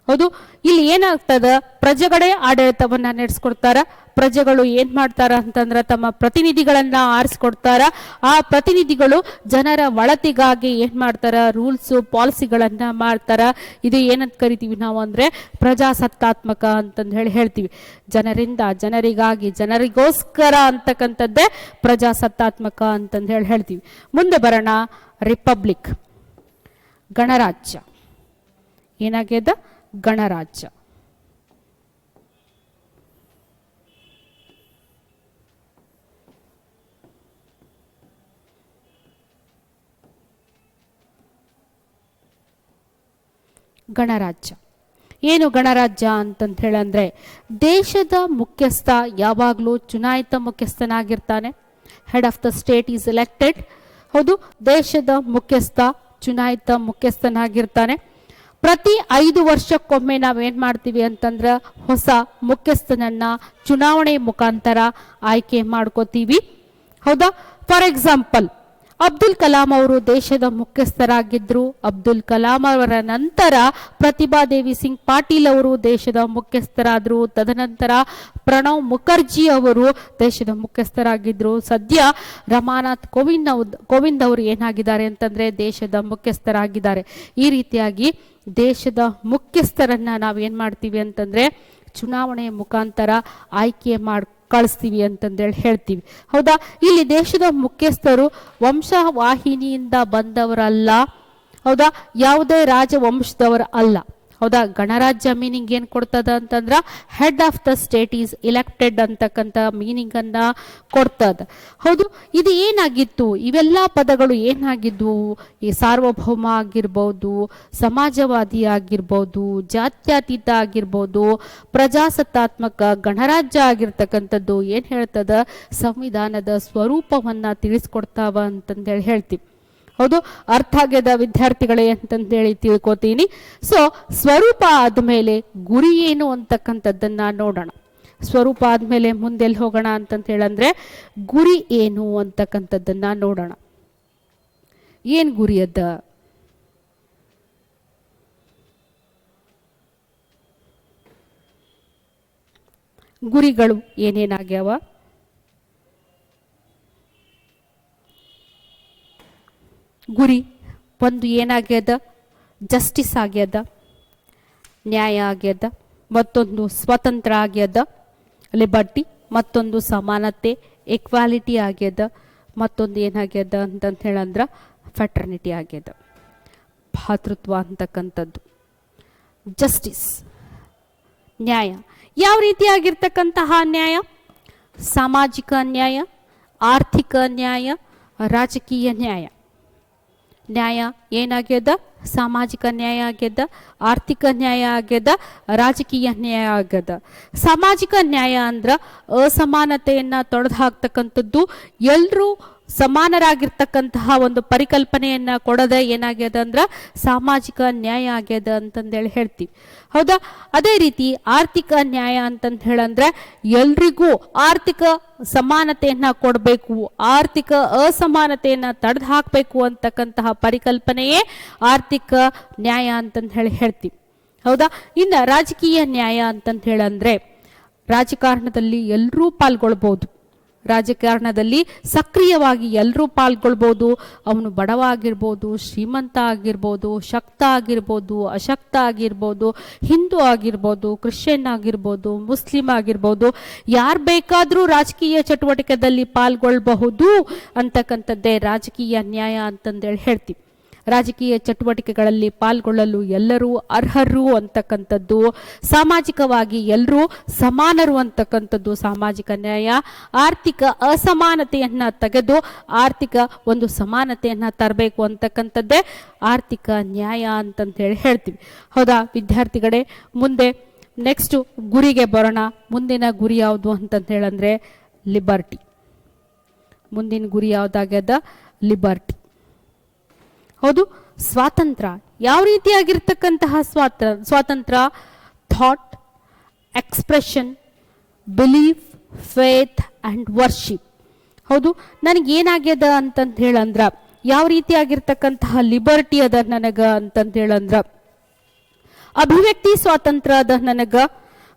ಹೌದು. ಇಲ್ಲಿ ಏನಾಗ್ತದ, ಪ್ರಜೆಗಳೇ ಆಡಳಿತವನ್ನ ನಡೆಸ್ಕೊಡ್ತಾರ. ಪ್ರಜೆಗಳು ಏನ್ ಮಾಡ್ತಾರ ಅಂತಂದ್ರ ತಮ್ಮ ಪ್ರತಿನಿಧಿಗಳನ್ನ ಆರಿಸ್ಕೊಡ್ತಾರ. ಆ ಪ್ರತಿನಿಧಿಗಳು ಜನರ ಒಳತಿಗಾಗಿ ಏನ್ ಮಾಡ್ತಾರ, ರೂಲ್ಸ್ ಪಾಲಿಸಿಗಳನ್ನ ಮಾಡ್ತಾರ. ಇದು ಏನಂತ ಕರಿತೀವಿ ನಾವು ಅಂದ್ರೆ ಪ್ರಜಾಸತ್ತಾತ್ಮಕ ಅಂತಂದು ಹೇಳ್ತೀವಿ. ಜನರಿಂದ ಜನರಿಗಾಗಿ, ಜನರಿಗೋಸ್ಕರ ಅಂತಕ್ಕಂಥದ್ದೇ ಪ್ರಜಾಸತ್ತಾತ್ಮಕ ಅಂತಂದು ಹೇಳ್ತೀವಿ. ಮುಂದೆ ಬರೋಣ, ರಿಪಬ್ಲಿಕ್, ಗಣರಾಜ್ಯ. ಏನಾಗ್ಯದ, ಗಣರಾಜ್ಯ. ಗಣರಾಜ್ಯ ಏನು? ಗಣರಾಜ್ಯ ಅಂತಂತ ಹೇಳಂದ್ರೆ ದೇಶದ ಮುಖ್ಯಸ್ಥ ಯಾವಾಗಲೂ ಚುನಾಯಿತ ಮುಖ್ಯಸ್ಥನಾಗಿರ್ತಾನೆ. Head of the state is elected. ಹೌದು. ದೇಶದ ಮುಖ್ಯಸ್ಥ ಚುನಾಯಿತ ಮುಖ್ಯಸ್ಥನಾಗಿರ್ತಾನೆ. ಪ್ರತಿ 5 ವರ್ಷಕ್ಕೊಮ್ಮೆ ನಾವೇನ್ ಮಾಡ್ತೀವಿ ಅಂತಂದ್ರೆ ಹೊಸ ಮುಖ್ಯಸ್ಥನನ್ನ ಚುನಾವಣೆ ಮುಖಾಂತರ ಆಯ್ಕೆ ಮಾಡ್ಕೋತೀವಿ. ಹೌದಾ. ಫಾರ್ ಎಕ್ಸಾಂಪಲ್ ಅಬ್ದುಲ್ ಕಲಾಂ ಅವರು ದೇಶದ ಮುಖ್ಯಸ್ಥರಾಗಿದ್ದರು. ಅಬ್ದುಲ್ ಕಲಾಂ ಅವರ ನಂತರ ಪ್ರತಿಭಾದೇವಿ ಸಿಂಗ್ ಪಾಟೀಲ್ ಅವರು ದೇಶದ ಮುಖ್ಯಸ್ಥರಾದರು. ತದನಂತರ ಪ್ರಣವ್ ಮುಖರ್ಜಿ ಅವರು ದೇಶದ ಮುಖ್ಯಸ್ಥರಾಗಿದ್ದರು. ಸದ್ಯ ರಮಾನಾಥ್ ಕೋವಿಂದ್ ಅವರು ಏನಾಗಿದ್ದಾರೆ ಅಂತಂದ್ರೆ ದೇಶದ ಮುಖ್ಯಸ್ಥರಾಗಿದ್ದಾರೆ. ಈ ರೀತಿಯಾಗಿ ದೇಶದ ಮುಖ್ಯಸ್ಥರನ್ನ ನಾವೇನ್ ಮಾಡ್ತೀವಿ ಅಂತಂದ್ರೆ ಚುನಾವಣೆಯ ಮುಖಾಂತರ ಆಯ್ಕೆ ಕಳಿಸ್ತೀವಿ ಅಂತಂದೇಳಿ ಹೇಳ್ತೀವಿ. ಹೌದಾ, ಇಲ್ಲಿ ದೇಶದ ಮುಖ್ಯಸ್ಥರು ವಂಶವಾಹಿನಿಯಿಂದ ಬಂದವರಲ್ಲ. ಹೌದಾ, ಯಾವುದೇ ರಾಜವಂಶದವರ ಅಲ್ಲ. ಹೌದಾ, ಗಣರಾಜ್ಯ ಮೀನಿಂಗ್ ಏನ್ ಕೊಡ್ತದ ಅಂತಂದ್ರ head of the state is elected ಅಂತಕ್ಕಂಥ ಮೀನಿಂಗ್ ಅನ್ನ ಕೊಡ್ತದ. ಹೌದು, ಇದು ಏನಾಗಿತ್ತು, ಇವೆಲ್ಲ ಪದಗಳು ಏನಾಗಿದ್ವು, ಈ ಸಾರ್ವಭೌಮ ಆಗಿರ್ಬೋದು, ಸಮಾಜವಾದಿ ಆಗಿರ್ಬೋದು, ಜಾತ್ಯತೀತ ಆಗಿರ್ಬೋದು, ಪ್ರಜಾಸತ್ತಾತ್ಮಕ ಗಣರಾಜ್ಯ ಆಗಿರ್ತಕ್ಕಂಥದ್ದು ಏನ್ ಹೇಳ್ತದ, ಸಂವಿಧಾನದ ಸ್ವರೂಪವನ್ನ ತಿಳಿಸ್ಕೊಡ್ತಾವ ಅಂತಂದೇಳಿ ಹೇಳ್ತೀವಿ. ಹೌದು, ಅರ್ಥ ಆಗ್ಯದ ವಿದ್ಯಾರ್ಥಿಗಳೇ ಅಂತಂದೇಳಿ ತಿಳ್ಕೊತೀನಿ. ಸೊ ಸ್ವರೂಪ ಆದ್ಮೇಲೆ ಗುರಿ ಏನು ಅಂತಕ್ಕಂಥದ್ದನ್ನ ನೋಡೋಣ. ಸ್ವರೂಪ ಆದ್ಮೇಲೆ ಮುಂದೆಲ್ಲಿ ಹೋಗೋಣ ಅಂತಂತ ಹೇಳಂದ್ರೆ ಗುರಿ ಏನು ಅಂತಕ್ಕಂಥದ್ದನ್ನ ನೋಡೋಣ. ಏನ್ ಗುರಿ ಅದ? ಗುರಿಗಳು ಏನೇನಾಗ್ಯಾವ? ಗುರಿ ಒಂದು ಏನಾಗ್ಯದ, ಜಸ್ಟಿಸ್ ಆಗ್ಯದ, ನ್ಯಾಯ ಆಗ್ಯದ. ಮತ್ತೊಂದು ಸ್ವತಂತ್ರ ಆಗ್ಯದ, ಲಿಬರ್ಟಿ. ಮತ್ತೊಂದು ಸಮಾನತೆ, ಈಕ್ವಾಲಿಟಿ ಆಗ್ಯದ. ಮತ್ತೊಂದು ಏನಾಗ್ಯದ ಅಂತಂತ ಹೇಳಂದ್ರ ಫ್ಯಾಟರ್ನಿಟಿ ಆಗ್ಯದ, ಭಾತೃತ್ವ ಅಂತಕ್ಕಂಥದ್ದು. ಜಸ್ಟಿಸ್, ನ್ಯಾಯ. ಯಾವ ರೀತಿಯಾಗಿರ್ತಕ್ಕಂತಹ ನ್ಯಾಯ? ಸಾಮಾಜಿಕ ನ್ಯಾಯ, ಆರ್ಥಿಕ ನ್ಯಾಯ, ರಾಜಕೀಯ ನ್ಯಾಯ. ನ್ಯಾಯ ಏನಾಗ್ಯದ? ಸಾಮಾಜಿಕ ನ್ಯಾಯ ಆಗ್ಯದ, ಆರ್ಥಿಕ ನ್ಯಾಯ ಆಗ್ಯದ, ರಾಜಕೀಯ ನ್ಯಾಯ ಆಗ್ಯದ. ಸಾಮಾಜಿಕ ನ್ಯಾಯ ಅಂದ್ರ ಅಸಮಾನತೆಯನ್ನ ತೊಡೆದು ಹಾಕ್ತಕ್ಕಂಥದ್ದು, ಎಲ್ರೂ ಸಮಾನರಾಗಿರ್ತಕ್ಕಂತಹ ಒಂದು ಪರಿಕಲ್ಪನೆಯನ್ನ ಕೊಡದ ಏನಾಗ್ಯದ ಅಂದ್ರ ಸಾಮಾಜಿಕ ನ್ಯಾಯ ಆಗ್ಯದ ಅಂತಂದೇಳಿ ಹೇಳ್ತೀವಿ. ಹೌದಾ, ಅದೇ ರೀತಿ ಆರ್ಥಿಕ ನ್ಯಾಯ ಅಂತಂತ ಹೇಳಂದ್ರೆ ಎಲ್ರಿಗೂ ಆರ್ಥಿಕ ಸಮಾನತೆಯನ್ನ ಕೊಡಬೇಕು, ಆರ್ಥಿಕ ಅಸಮಾನತೆಯನ್ನ ತಡೆದು ಹಾಕಬೇಕು ಅಂತಕ್ಕಂತಹ ಪರಿಕಲ್ಪನೆಯೇ ಆರ್ಥಿಕ ನ್ಯಾಯ ಅಂತಂತ ಹೇಳ್ತೀವಿ. ಹೌದಾ, ಇನ್ನು ರಾಜಕೀಯ ನ್ಯಾಯ ಅಂತಂತ ಹೇಳಂದ್ರೆ ರಾಜಕಾರಣದಲ್ಲಿ ಎಲ್ಲರೂ ಪಾಲ್ಗೊಳ್ಬಹುದು. ರಾಜಕಾರಣದಲ್ಲಿ ಸಕ್ರಿಯವಾಗಿ ಎಲ್ಲರೂ ಪಾಲ್ಗೊಳ್ಬೋದು. ಅವನು ಬಡವ ಆಗಿರ್ಬೋದು, ಶ್ರೀಮಂತ ಆಗಿರ್ಬೋದು, ಶಕ್ತ ಆಗಿರ್ಬೋದು, ಅಶಕ್ತ ಆಗಿರ್ಬೋದು, ಹಿಂದೂ ಆಗಿರ್ಬೋದು, ಕ್ರಿಶ್ಚಿಯನ್ ಆಗಿರ್ಬೋದು, ಮುಸ್ಲಿಂ ಆಗಿರ್ಬೋದು, ಯಾರು ಬೇಕಾದರೂ ರಾಜಕೀಯ ಚಟುವಟಿಕೆಯಲ್ಲಿ ಪಾಲ್ಗೊಳ್ಬಹುದು ಅಂತಕ್ಕಂಥದ್ದೇ ರಾಜಕೀಯ ನ್ಯಾಯ ಅಂತಂದೇಳಿ ಹೇಳ್ತೀವಿ. ರಾಜಕೀಯ ಚಟುವಟಿಕೆಗಳಲ್ಲಿ ಪಾಲ್ಗೊಳ್ಳಲು ಎಲ್ಲರೂ ಅರ್ಹರು ಅಂತಕ್ಕಂಥದ್ದು, ಸಾಮಾಜಿಕವಾಗಿ ಎಲ್ಲರೂ ಸಮಾನರು ಅಂತಕ್ಕಂಥದ್ದು ಸಾಮಾಜಿಕ ನ್ಯಾಯ. ಆರ್ಥಿಕ ಅಸಮಾನತೆಯನ್ನ ತೆಗೆದು ಆರ್ಥಿಕ ಒಂದು ಸಮಾನತೆಯನ್ನ ತರಬೇಕು ಅಂತಕ್ಕಂಥದ್ದೇ ಆರ್ಥಿಕ ನ್ಯಾಯ ಅಂತಂತ ಹೇಳ್ತೀವಿ. ಹೌದಾ ವಿದ್ಯಾರ್ಥಿಗಳೇ, ಮುಂದೆ ನೆಕ್ಸ್ಟ್ ಗುರಿಗೆ ಬರೋಣ. ಮುಂದಿನ ಗುರಿ ಯಾವುದು ಅಂತಂತ ಹೇಳಂದ್ರೆ ಲಿಬರ್ಟಿ. ಮುಂದಿನ ಗುರಿ ಯಾವ್ದಾಗ್ಯದ? ಲಿಬರ್ಟಿ. ಹೌದು, ಸ್ವಾತಂತ್ರ್ಯ. ಯಾವ ರೀತಿಯಾಗಿರ್ತಕ್ಕಂತಹ ಸ್ವಾತಂತ್ರ್ಯ? Thought, expression, belief, faith and worship. ಹೌದು, ನನಗೇನಾಗ್ಯದ ಅಂತಂತ ಹೇಳಂದ್ರ ಯಾವ ರೀತಿಯಾಗಿರ್ತಕ್ಕಂತಹ ಲಿಬರ್ಟಿ ಅದ ನನಗ ಅಂತಂತ ಹೇಳಂದ್ರ ಅಭಿವ್ಯಕ್ತಿ ಸ್ವಾತಂತ್ರ್ಯ ಅದ ನನಗ,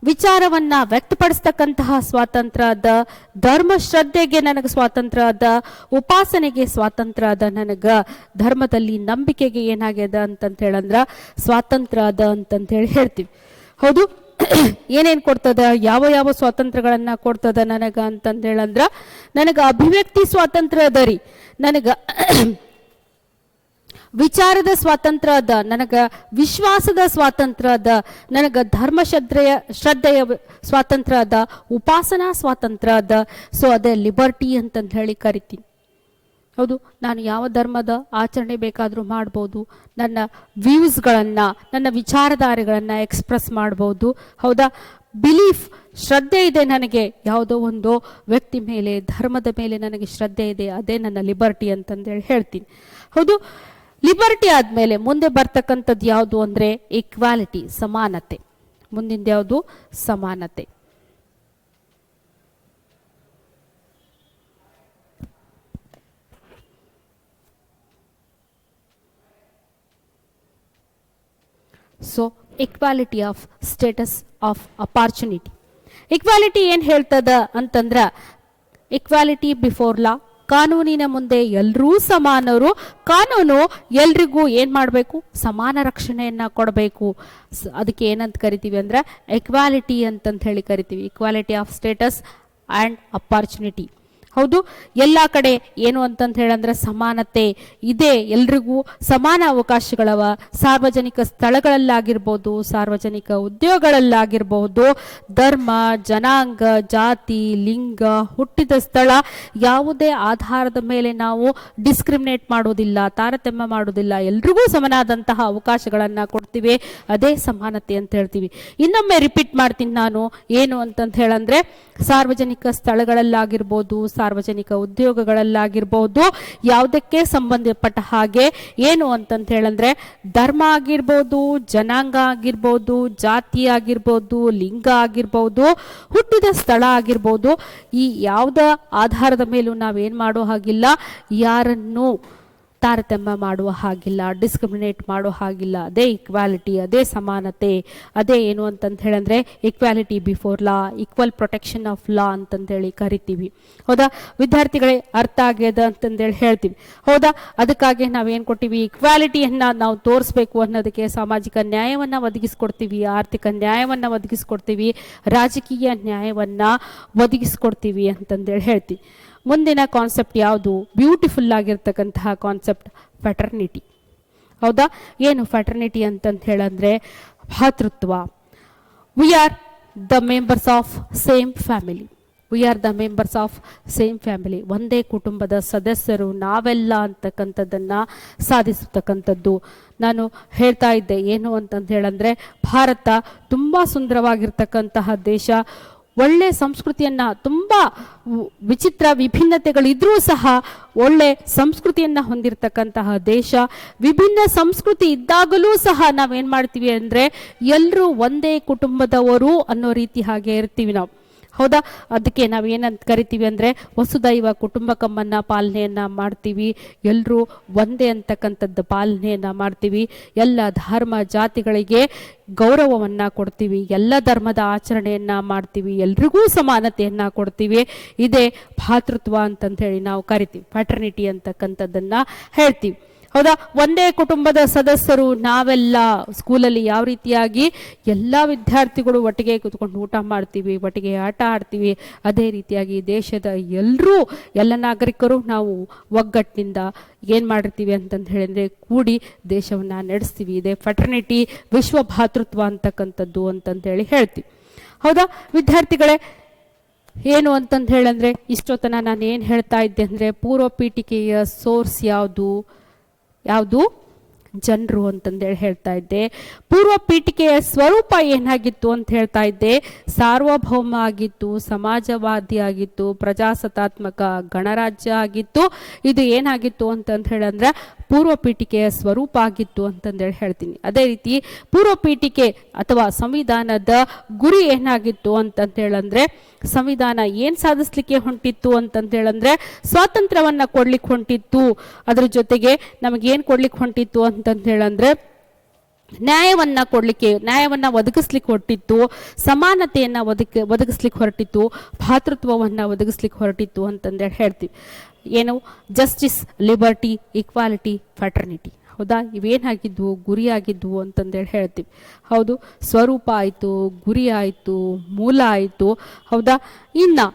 ವಿಚಾರವನ್ನ ವ್ಯಕ್ತಪಡಿಸ್ತಕ್ಕಂತಹ ಸ್ವಾತಂತ್ರ್ಯ ಅದ, ಧರ್ಮ ಶ್ರದ್ಧೆಗೆ ನನಗೆ ಸ್ವಾತಂತ್ರ್ಯ ಅದ, ಉಪಾಸನೆಗೆ ಸ್ವಾತಂತ್ರ್ಯ ಅದ, ನನಗ ಧರ್ಮದಲ್ಲಿ ನಂಬಿಕೆಗೆ ಏನಾಗ್ಯದ ಅಂತಂತ ಹೇಳಂದ್ರ ಸ್ವಾತಂತ್ರ್ಯ ಅದ ಅಂತಂತ ಹೇಳ್ತೀವಿ. ಹೌದು, ಏನೇನ್ ಕೊಡ್ತದ? ಯಾವ ಯಾವ ಸ್ವಾತಂತ್ರ್ಯಗಳನ್ನ ಕೊಡ್ತದ ನನಗ ಅಂತಂತ ಹೇಳಂದ್ರ ನನಗ ಅಭಿವ್ಯಕ್ತಿ ಸ್ವಾತಂತ್ರ್ಯ ಅದ ರೀ, ನನಗ ವಿಚಾರದ ಸ್ವಾತಂತ್ರ್ಯ ಅದ, ನನಗ ವಿಶ್ವಾಸದ ಸ್ವಾತಂತ್ರ್ಯ ಅದ, ನನಗ ಧರ್ಮ ಶ್ರದ್ಧೆಯ ಸ್ವಾತಂತ್ರ್ಯ ಅದ, ಉಪಾಸನಾ ಸ್ವಾತಂತ್ರ್ಯ ಅದ. ಸೊ ಅದೇ ಲಿಬರ್ಟಿ ಅಂತಂತ ಹೇಳಿ ಕರಿತೀನಿ. ಹೌದು, ನಾನು ಯಾವ ಧರ್ಮದ ಆಚರಣೆ ಬೇಕಾದರೂ ಮಾಡ್ಬೋದು, ನನ್ನ ವ್ಯೂಸ್ಗಳನ್ನ, ನನ್ನ ವಿಚಾರಧಾರೆಗಳನ್ನ ಎಕ್ಸ್ಪ್ರೆಸ್ ಮಾಡ್ಬೋದು. ಹೌದಾ, ಬಿಲೀಫ್, ಶ್ರದ್ಧೆ ಇದೆ ನನಗೆ, ಯಾವುದೋ ಒಂದು ವ್ಯಕ್ತಿ ಮೇಲೆ, ಧರ್ಮದ ಮೇಲೆ ನನಗೆ ಶ್ರದ್ಧೆ ಇದೆ, ಅದೇ ನನ್ನ ಲಿಬರ್ಟಿ ಅಂತಂದೇಳಿ ಹೇಳ್ತೀನಿ. ಹೌದು, ಲಿಬರ್ಟಿ ಆದ್ಮೇಲೆ ಮುಂದೆ ಬರ್ತಕ್ಕಂಥದ್ದು ಯಾವುದು ಅಂದ್ರೆ ಈಕ್ವಾಲಿಟಿ, ಸಮಾನತೆ. ಮುಂದಿನ ಯಾವುದು? ಸಮಾನತೆ. So equality of status of opportunity. Equality ಏನು ಹೇಳ್ತದ ಅಂತಂದ್ರೆ ಇಕ್ವಾಲಿಟಿ ಬಿಫೋರ್ ಲಾ, ಕಾನೂನಿನ ಮುಂದೆ ಎಲ್ಲರೂ ಸಮಾನರು, ಕಾನೂನು ಎಲ್ರಿಗೂ ಏನು ಮಾಡಬೇಕು, ಸಮಾನ ರಕ್ಷಣೆಯನ್ನು ಕೊಡಬೇಕು. ಅದಕ್ಕೆ ಏನಂತ ಕರಿತೀವಿ ಅಂದರೆ ಇಕ್ವಾಲಿಟಿ ಅಂತಂತ ಹೇಳಿ ಕರಿತೀವಿ, equality of status and opportunity. ಹೌದು, ಎಲ್ಲ ಕಡೆ ಏನು ಅಂತಂತ ಹೇಳಂದ್ರೆ ಸಮಾನತೆ ಇದೆ, ಎಲ್ರಿಗೂ ಸಮಾನ ಅವಕಾಶಗಳವ. ಸಾರ್ವಜನಿಕ ಸ್ಥಳಗಳಲ್ಲಾಗಿರ್ಬೋದು, ಸಾರ್ವಜನಿಕ ಉದ್ಯೋಗಗಳಲ್ಲಾಗಿರ್ಬೋದು, ಧರ್ಮ, ಜನಾಂಗ, ಜಾತಿ, ಲಿಂಗ, ಹುಟ್ಟಿದ ಸ್ಥಳ ಯಾವುದೇ ಆಧಾರದ ಮೇಲೆ ನಾವು ಡಿಸ್ಕ್ರಿಮಿನೇಟ್ ಮಾಡೋದಿಲ್ಲ, ತಾರತಮ್ಯ ಮಾಡೋದಿಲ್ಲ, ಎಲ್ರಿಗೂ ಸಮನಾದಂತಹ ಅವಕಾಶಗಳನ್ನು ಕೊಡ್ತೀವಿ. ಅದೇ ಸಮಾನತೆ ಅಂತ ಹೇಳ್ತೀವಿ. ಇನ್ನೊಮ್ಮೆ ರಿಪೀಟ್ ಮಾಡ್ತೀನಿ ನಾನು, ಏನು ಅಂತಂತ ಹೇಳಂದ್ರೆ ಸಾರ್ವಜನಿಕ ಸ್ಥಳಗಳಲ್ಲಾಗಿರ್ಬೋದು, ಸಾರ್ವಜನಿಕ ಉದ್ಯೋಗಗಳಲ್ಲಾಗಿರ್ಬೋದು, ಯಾವುದಕ್ಕೆ ಸಂಬಂಧಪಟ್ಟ ಹಾಗೆ ಏನು ಅಂತಂತ ಹೇಳಂದ್ರೆ ಧರ್ಮ ಆಗಿರ್ಬೋದು, ಜನಾಂಗ ಆಗಿರ್ಬೋದು, ಜಾತಿ ಆಗಿರ್ಬೋದು, ಲಿಂಗ ಆಗಿರ್ಬೋದು, ಹುಟ್ಟಿದ ಸ್ಥಳ ಆಗಿರ್ಬೋದು, ಈ ಯಾವುದ ಆಧಾರದ ಮೇಲೂ ನಾವೇನು ಮಾಡೋ ಹಾಗಿಲ್ಲ, ಯಾರನ್ನು ತಾರತಮ್ಯ ಮಾಡುವ ಹಾಗಿಲ್ಲ, ಡಿಸ್ಕ್ರಿಮಿನೇಟ್ ಮಾಡೋ ಹಾಗಿಲ್ಲ. ಅದೇ ಇಕ್ವಾಲಿಟಿ, ಅದೇ ಸಮಾನತೆ, ಅದೇ ಏನು ಅಂತಂತ ಹೇಳಂದ್ರೆ equality before law, equal protection of law ಅಂತಂದೇಳಿ ಕರಿತೀವಿ. ಹೌದಾ ವಿದ್ಯಾರ್ಥಿಗಳೇ, ಅರ್ಥ ಆಗ್ಯದ ಅಂತಂದೇಳಿ ಹೇಳ್ತೀವಿ. ಹೌದಾ, ಅದಕ್ಕಾಗಿ ನಾವೇನು ಕೊಟ್ಟಿವಿ, ಇಕ್ವಾಲಿಟಿಯನ್ನು ನಾವು ತೋರಿಸ್ಬೇಕು ಅನ್ನೋದಕ್ಕೆ ಸಾಮಾಜಿಕ ನ್ಯಾಯವನ್ನು ಒದಗಿಸ್ಕೊಡ್ತೀವಿ, ಆರ್ಥಿಕ ನ್ಯಾಯವನ್ನು ಒದಗಿಸ್ಕೊಡ್ತೀವಿ, ರಾಜಕೀಯ ನ್ಯಾಯವನ್ನು ಒದಗಿಸ್ಕೊಡ್ತೀವಿ ಅಂತಂದೇಳಿ ಹೇಳ್ತೀವಿ. ಮುಂದಿನ ಕಾನ್ಸೆಪ್ಟ್ ಯಾವುದು, ಬ್ಯೂಟಿಫುಲ್ ಆಗಿರ್ತಕ್ಕಂತಹ ಕಾನ್ಸೆಪ್ಟ್ ಫ್ಯಾಟರ್ನಿಟಿ. ಹೌದಾ, ಏನು ಫ್ಯಾಟರ್ನಿಟಿ ಅಂತಂತ ಹೇಳಂದ್ರೆ ಭಾತೃತ್ವ. We are the members of same family, we are the members of same family, ಒಂದೇ ಕುಟುಂಬದ ಸದಸ್ಯರು ನಾವೆಲ್ಲ ಅಂತಕ್ಕಂಥದ್ದನ್ನು ಸಾಧಿಸತಕ್ಕಂಥದ್ದು. ನಾನು ಹೇಳ್ತಾ ಇದ್ದೆ ಏನು ಅಂತಂತ ಹೇಳಂದ್ರೆ ಭಾರತ ತುಂಬ ಸುಂದರವಾಗಿರ್ತಕ್ಕಂತಹ ದೇಶ, ಒಳ್ಳೆ ಸಂಸ್ಕೃತಿಯನ್ನು, ತುಂಬ ವಿಚಿತ್ರ ವಿಭಿನ್ನತೆಗಳಿದ್ರೂ ಸಹ ಒಳ್ಳೆ ಸಂಸ್ಕೃತಿಯನ್ನು ಹೊಂದಿರತಕ್ಕಂತಹ ದೇಶ. ವಿಭಿನ್ನ ಸಂಸ್ಕೃತಿ ಇದ್ದಾಗಲೂ ಸಹ ನಾವೇನು ಮಾಡ್ತೀವಿ ಅಂದರೆ ಎಲ್ಲರೂ ಒಂದೇ ಕುಟುಂಬದವರು ಅನ್ನೋ ರೀತಿ ಹಾಗೆ ಇರ್ತೀವಿ ನಾವು. ಹೌದಾ, ಅದಕ್ಕೆ ನಾವು ಏನಂತ ಕರಿತೀವಿ ಅಂದರೆ ವಸುದೈವ ಕುಟುಂಬಕಮ್ಮನ್ನು ಪಾಲನೆಯನ್ನು ಮಾಡ್ತೀವಿ, ಎಲ್ಲರೂ ಒಂದೇ ಅಂತಕ್ಕಂಥದ್ದು ಪಾಲನೆಯನ್ನು ಮಾಡ್ತೀವಿ, ಎಲ್ಲ ಧರ್ಮ ಜಾತಿಗಳಿಗೆ ಗೌರವವನ್ನು ಕೊಡ್ತೀವಿ, ಎಲ್ಲ ಧರ್ಮದ ಆಚರಣೆಯನ್ನು ಮಾಡ್ತೀವಿ, ಎಲ್ರಿಗೂ ಸಮಾನತೆಯನ್ನು ಕೊಡ್ತೀವಿ. ಇದೇ ಭಾತೃತ್ವ ಅಂತಂತ ಹೇಳಿ ನಾವು ಕರಿತೀವಿ, ಫ್ಯಾಟರ್ನಿಟಿ ಅಂತಕ್ಕಂಥದ್ದನ್ನು ಹೇಳ್ತೀವಿ. ಹೌದಾ, ಒಂದೇ ಕುಟುಂಬದ ಸದಸ್ಯರು ನಾವೆಲ್ಲ. ಸ್ಕೂಲಲ್ಲಿ ಯಾವ ರೀತಿಯಾಗಿ ಎಲ್ಲ ವಿದ್ಯಾರ್ಥಿಗಳು ಒಟ್ಟಿಗೆ ಕೂತ್ಕೊಂಡು ಊಟ ಮಾಡ್ತೀವಿ, ಒಟ್ಟಿಗೆ ಆಟ ಆಡ್ತೀವಿ, ಅದೇ ರೀತಿಯಾಗಿ ದೇಶದ ಎಲ್ಲರೂ, ಎಲ್ಲ ನಾಗರಿಕರು ನಾವು ಒಗ್ಗಟ್ಟಿನಿಂದ ಏನು ಮಾಡಿರ್ತೀವಿ ಅಂತಂದು ಹೇಳಿದ್ರೆ ಕೂಡಿ ದೇಶವನ್ನು ನಡೆಸ್ತೀವಿ. ಇದೇ ಫ್ಯಾಟರ್ನಿಟಿ, ವಿಶ್ವ ಭಾತೃತ್ವ ಅಂತಕ್ಕಂಥದ್ದು ಅಂತಂದೇಳಿ ಹೇಳ್ತೀವಿ. ಹೌದಾ ವಿದ್ಯಾರ್ಥಿಗಳೇ, ಏನು ಅಂತಂದು ಹೇಳಂದ್ರೆ ಇಷ್ಟೊತ್ತನ ನಾನು ಏನು ಹೇಳ್ತಾ ಇದ್ದೆ ಅಂದರೆ ಪೂರ್ವ ಪೀಠಿಕೆಯ ಸೋರ್ಸ್ ಯಾವುದು ಜನರು ಅಂತಂದೇಳಿ ಹೇಳ್ತಾ ಇದ್ದೆ. ಪೂರ್ವ ಪೀಠಿಕೆಯ ಸ್ವರೂಪ ಏನಾಗಿತ್ತು ಅಂತ ಹೇಳ್ತಾ ಇದ್ದೆ, ಸಾರ್ವಭೌಮ ಆಗಿತ್ತು, ಸಮಾಜವಾದಿ ಆಗಿತ್ತು, ಪ್ರಜಾಸತ್ತಾತ್ಮಕ ಗಣರಾಜ್ಯ ಆಗಿತ್ತು. ಇದು ಏನಾಗಿತ್ತು ಅಂತಂದು ಹೇಳಂದ್ರೆ ಪೂರ್ವ ಪೀಠಿಕೆಯ ಸ್ವರೂಪ ಆಗಿತ್ತು ಅಂತಂದೇಳಿ ಹೇಳ್ತೀನಿ. ಅದೇ ರೀತಿ ಪೂರ್ವ ಪೀಠಿಕೆ ಅಥವಾ ಸಂವಿಧಾನದ ಗುರಿ ಏನಾಗಿತ್ತು ಅಂತಂತ ಹೇಳಂದ್ರೆ, ಸಂವಿಧಾನ ಏನು ಸಾಧಿಸ್ಲಿಕ್ಕೆ ಹೊಂಟಿತ್ತು ಅಂತಂತ ಹೇಳಂದ್ರೆ ಸ್ವಾತಂತ್ರ್ಯವನ್ನು ಕೊಡ್ಲಿಕ್ಕೆ ಹೊಂಟಿತ್ತು. ಅದ್ರ ಜೊತೆಗೆ ನಮಗೇನು ಕೊಡ್ಲಿಕ್ಕೆ ಹೊಂಟಿತ್ತು ಅಂತಂತ ಹೇಳಂದ್ರೆ ನ್ಯಾಯವನ್ನು ಒದಗಿಸ್ಲಿಕ್ಕೆ ಹೊರಟಿತ್ತು, ಸಮಾನತೆಯನ್ನು ಒದಗಿಸ್ಲಿಕ್ಕೆ ಹೊರಟಿತ್ತು, ಭಾತೃತ್ವವನ್ನು ಒದಗಿಸ್ಲಿಕ್ಕೆ ಹೊರಟಿತ್ತು ಅಂತಂದೇಳಿ ಹೇಳ್ತೀವಿ. ಏನು, ಜಸ್ಟಿಸ್, ಲಿಬರ್ಟಿ, ಈಕ್ವಾಲಿಟಿ, ಫ್ಯಾಟರ್ನಿಟಿ. ಹೌದಾ, ಇವೇನಾಗಿದ್ವು, ಗುರಿ ಆಗಿದ್ವು ಅಂತಂದೇಳಿ ಹೇಳ್ತೀವಿ. ಹೌದು, ಸ್ವರೂಪ ಆಯಿತು, ಗುರಿ ಆಯಿತು, ಮೂಲ ಆಯಿತು. ಹೌದಾ, ಇನ್ನು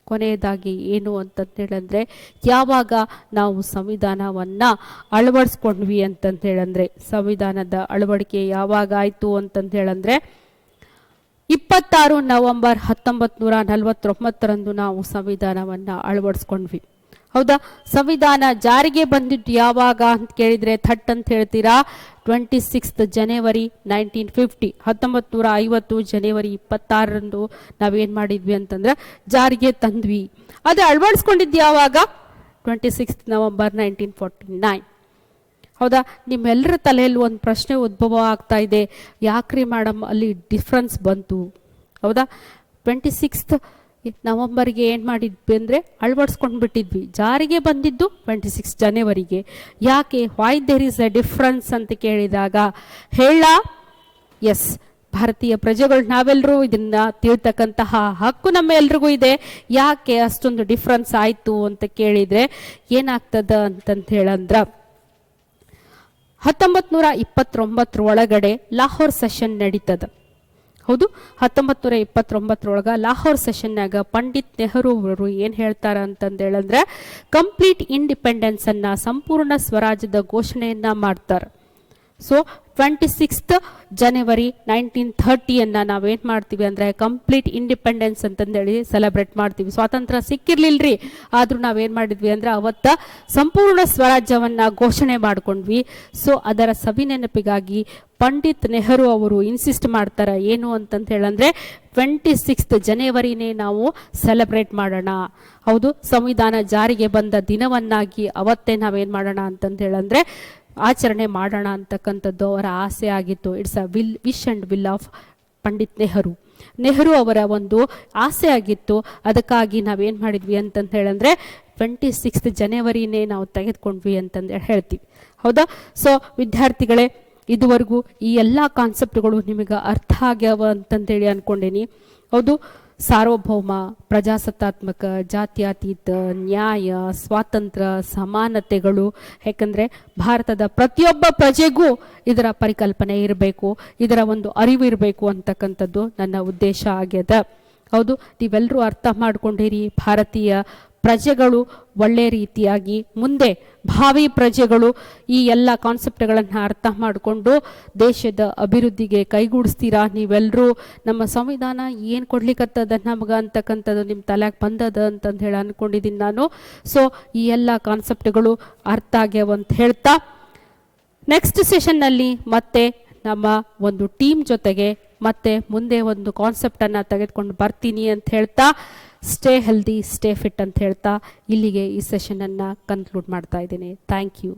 ಕೊನೆಯದಾಗಿ ಏನು ಅಂತಂದೇಳಂದ್ರೆ ಯಾವಾಗ ನಾವು ಸಂವಿಧಾನವನ್ನು ಅಳವಡಿಸ್ಕೊಂಡ್ವಿ ಅಂತಂದೇಳಂದ್ರೆ, ಸಂವಿಧಾನದ ಅಳವಡಿಕೆ ಯಾವಾಗ ಆಯಿತು ಅಂತಂದೇಳಂದ್ರೆ 26 ನವೆಂಬರ್ 1949 ನಾವು ಸಂವಿಧಾನವನ್ನು ಅಳವಡಿಸ್ಕೊಂಡ್ವಿ. ಹೌದಾ, ಸಂವಿಧಾನ ಜಾರಿಗೆ ಬಂದಿದ್ದು ಯಾವಾಗ ಅಂತ ಕೇಳಿದರೆ ಥಟ್ ಅಂತ ಹೇಳ್ತೀರಾ, 26 ಜನವರಿ 1950, 1950 ಜನವರಿ 26 ನಾವೇನು ಮಾಡಿದ್ವಿ ಅಂತಂದ್ರೆ ಜಾರಿಗೆ ತಂದ್ವಿ. ಅದು ಅಳವಡಿಸ್ಕೊಂಡಿದ್ದು ಯಾವಾಗ, 26 ನವೆಂಬರ್ 1949. ಹೌದಾ, ನಿಮ್ಮೆಲ್ಲರ ತಲೆಯಲ್ಲಿ ಒಂದು ಪ್ರಶ್ನೆ ಉದ್ಭವ ಆಗ್ತಾ ಇದೆ, ಯಾಕ್ರಿ ಮೇಡಮ್ ಅಲ್ಲಿ ಡಿಫ್ರೆನ್ಸ್ ಬಂತು? ಹೌದಾ, 26 ನವಂಬರ್ಗೆ ಏನು ಮಾಡಿದ್ವಿ ಅಂದರೆ ಅಳವಡಿಸ್ಕೊಂಡು ಬಿಟ್ಟಿದ್ವಿ. ಜಾರಿಗೆ ಬಂದಿದ್ದು 26 ಜನವರಿಗೆ. ಯಾಕೆ, why there is a difference ಅಂತ ಕೇಳಿದಾಗ ಹೇಳ, ಎಸ್, ಭಾರತೀಯ ಪ್ರಜೆಗಳು ನಾವೆಲ್ಲರೂ ಇದನ್ನ ತಿಳ್ತಕ್ಕಂತಹ ಹಕ್ಕು ನಮ್ಮೆಲ್ರಿಗೂ ಇದೆ. ಯಾಕೆ ಅಷ್ಟೊಂದು ಡಿಫ್ರೆನ್ಸ್ ಆಯಿತು ಅಂತ ಕೇಳಿದರೆ ಏನಾಗ್ತದ ಅಂತಂತ ಹೇಳಂದ್ರ 1929 ಒಳಗಡೆ ಲಾಹೋರ್ ಸೆಷನ್ ನಡೀತದ. ಹೌದು, 1929 ಲಾಹೋರ್ ಸೆಷನ್ನಾಗ ಪಂಡಿತ್ ನೆಹರು ಅವರು ಏನು ಹೇಳ್ತಾರ ಅಂತಂದು ಹೇಳಂದ್ರೆ ಕಂಪ್ಲೀಟ್ ಇಂಡಿಪೆಂಡೆನ್ಸ್ ಅನ್ನ, ಸಂಪೂರ್ಣ ಸ್ವರಾಜ್ಯದ ಘೋಷಣೆಯನ್ನ ಮಾಡ್ತಾರೆ. ಸೊ 26 ಜನವರಿ 1930 ನಾವೇನು ಮಾಡ್ತೀವಿ ಅಂದರೆ ಕಂಪ್ಲೀಟ್ ಇಂಡಿಪೆಂಡೆನ್ಸ್ ಅಂತಂದೇಳಿ ಸೆಲೆಬ್ರೇಟ್ ಮಾಡ್ತೀವಿ. ಸ್ವಾತಂತ್ರ್ಯ ಸಿಕ್ಕಿರ್ಲಿಲ್ರಿ, ಆದರೂ ನಾವೇನು ಮಾಡಿದ್ವಿ ಅಂದರೆ ಅವತ್ತ ಸಂಪೂರ್ಣ ಸ್ವರಾಜ್ಯವನ್ನು ಘೋಷಣೆ ಮಾಡ್ಕೊಂಡ್ವಿ. ಸೊ ಅದರ ಸವಿನೆನಪಿಗಾಗಿ ಪಂಡಿತ್ ನೆಹರು ಅವರು ಇನ್ಸಿಸ್ಟ್ ಮಾಡ್ತಾರೆ ಏನು ಅಂತಂತ ಹೇಳಂದ್ರೆ 26 ಜನವರಿನೇ ನಾವು ಸೆಲೆಬ್ರೇಟ್ ಮಾಡೋಣ. ಹೌದು, ಸಂವಿಧಾನ ಜಾರಿಗೆ ಬಂದ ದಿನವನ್ನಾಗಿ ಅವತ್ತೇ ನಾವೇನು ಮಾಡೋಣ ಅಂತಂತ ಹೇಳಂದ್ರೆ ಆಚರಣೆ ಮಾಡೋಣ ಅಂತಕ್ಕಂಥದ್ದು ಅವರ ಆಸೆ ಆಗಿತ್ತು. It's a wish and will of Pandit Nehru ಅವರ ಒಂದು ಆಸೆ ಆಗಿತ್ತು. ಅದಕ್ಕಾಗಿ ನಾವೇನು ಮಾಡಿದ್ವಿ ಅಂತಂತ ಹೇಳಂದ್ರೆ 26 ಜನವರಿನೇ ನಾವು ತೆಗೆದುಕೊಂಡ್ವಿ ಅಂತಂದು ಹೇಳ್ತೀವಿ. ಹೌದಾ? ಸೊ ವಿದ್ಯಾರ್ಥಿಗಳೇ, ಇದುವರೆಗೂ ಈ ಎಲ್ಲ ಕಾನ್ಸೆಪ್ಟ್ಗಳು ನಿಮಗೆ ಅರ್ಥ ಆಗ್ಯಾವ ಅಂತಂತೇಳಿ ಅನ್ಕೊಂಡೇನಿ. ಹೌದು, ಸಾರ್ವಭೌಮ, ಪ್ರಜಾಸತ್ತಾತ್ಮಕ, ಜಾತ್ಯತೀತ, ನ್ಯಾಯ, ಸ್ವಾತಂತ್ರ್ಯ, ಸಮಾನತೆಗಳು. ಯಾಕಂದರೆ ಭಾರತದ ಪ್ರತಿಯೊಬ್ಬ ಪ್ರಜೆಗೂ ಇದರ ಪರಿಕಲ್ಪನೆ ಇರಬೇಕು, ಇದರ ಒಂದು ಅರಿವು ಇರಬೇಕು ಅಂತಕ್ಕಂಥದ್ದು ನನ್ನ ಉದ್ದೇಶ ಆಗ್ಯದ. ಹೌದು, ನೀವೆಲ್ಲರೂ ಅರ್ಥ ಮಾಡ್ಕೊಂಡಿರಿ. ಭಾರತೀಯ ಪ್ರಜೆಗಳು ಒಳ್ಳೆ ರೀತಿಯಾಗಿ ಮುಂದೆ ಭಾವಿ ಪ್ರಜೆಗಳು ಈ ಎಲ್ಲ ಕಾನ್ಸೆಪ್ಟ್ಗಳನ್ನು ಅರ್ಥ ಮಾಡಿಕೊಂಡು ದೇಶದ ಅಭಿವೃದ್ಧಿಗೆ ಕೈಗೂಡಿಸ್ತೀರಾ. ನೀವೆಲ್ಲರೂ ನಮ್ಮ ಸಂವಿಧಾನ ಏನು ಕೊಡ್ಲಿಕ್ಕತ್ತದ ನಮ್ಗೆ ಅಂತಕ್ಕಂಥದ್ದು ನಿಮ್ಮ ತಲೆಗೆ ಬಂದದ ಅಂತಂದು ಹೇಳಿ ಅಂದ್ಕೊಂಡಿದ್ದೀನಿ ನಾನು. ಸೊ ಈ ಎಲ್ಲ ಕಾನ್ಸೆಪ್ಟ್ಗಳು ಅರ್ಥ ಆಗ್ಯಾವ ಅಂತ ಹೇಳ್ತಾ ನೆಕ್ಸ್ಟ್ ಸೆಷನ್ನಲ್ಲಿ ಮತ್ತೆ ನಮ್ಮ ಒಂದು ಟೀಮ್ ಜೊತೆಗೆ ಮತ್ತೆ ಮುಂದೆ ಒಂದು ಕಾನ್ಸೆಪ್ಟನ್ನು ತೆಗೆದುಕೊಂಡು ಬರ್ತೀನಿ ಅಂತ ಹೇಳ್ತಾ ಸ್ಟೇ ಹೆಲ್ದಿ, ಸ್ಟೇ ಫಿಟ್ ಅಂತ ಹೇಳ್ತಾ ಇಲ್ಲಿಗೆ ಈ ಸೆಷನನ್ನು ಕನ್ಕ್ಲೂಡ್ ಮಾಡ್ತಾ ಇದ್ದೀನಿ. Thank you.